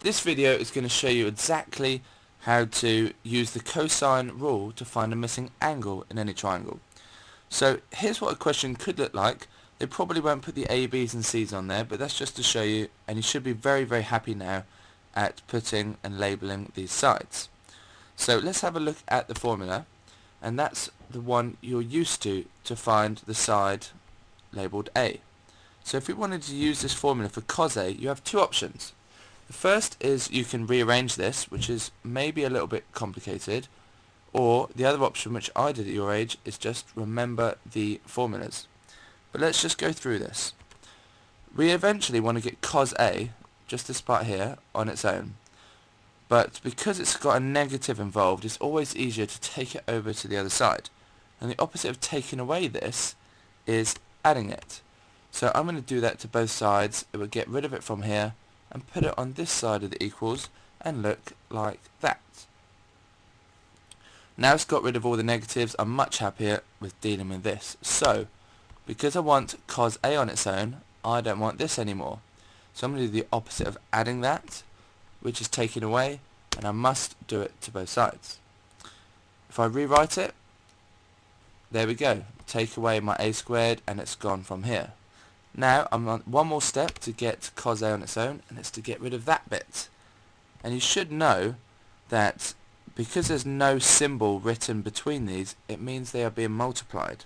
This video is going to show you exactly how to use the cosine rule to find a missing angle in any triangle. So here's what a question could look like. They probably won't put the A, B's and C's on there, but that's just to show you, and you should be very happy now at putting and labeling these sides. So let's have a look at the formula, and that's the one you're used to find the side labelled A. So if we wanted to use this formula for cos A, you have two options. The first is you can rearrange this, which is maybe a little bit complicated, or the other option, which I did at your age, is just remember the formulas. But let's just go through this. We eventually want to get cos A, just this part here, on its own. But because it's got a negative involved, it's always easier to take it over to the other side. And the opposite of taking away this is adding it. So I'm going to do that to both sides. It will get rid of it from here and put it on this side of the equals and look like that. Now it's got rid of all the negatives, I'm much happier with dealing with this. So, because I want cos A on its own, I don't want this anymore. So I'm going to do the opposite of adding that, which is taken away, and I must do it to both sides. If I rewrite it, there we go. Take away my A squared and it's gone from here. Now I'm on one more step to get cos A on its own, and it's to get rid of that bit. And you should know that because there's no symbol written between these, it means they are being multiplied.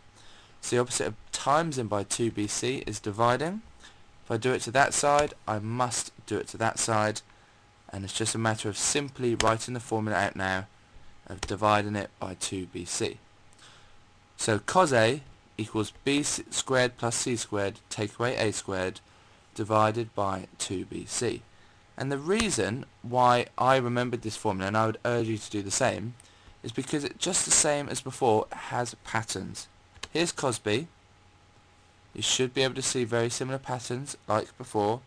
So the opposite of timesing by 2bc is dividing. If I do it to that side, I must do it to that side, and it's just a matter of simply writing the formula out now of dividing it by 2bc. So cos A equals b squared plus c squared, take away a squared, divided by 2bc. And the reason why I remembered this formula, and I would urge you to do the same, is because it, just the same as before, has patterns. Here's cos B. You should be able to see very similar patterns like before.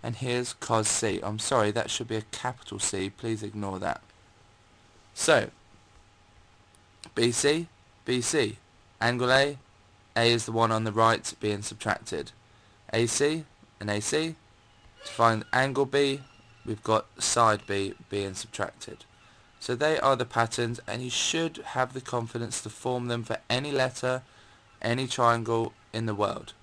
And here's cos C. I'm sorry, that should be a capital C. Please ignore that. So, BC, BC. Angle A is the one on the right being subtracted. AC and AC. To find angle B, we've got side B being subtracted. So they are the patterns, and you should have the confidence to form them for any letter, any triangle in the world.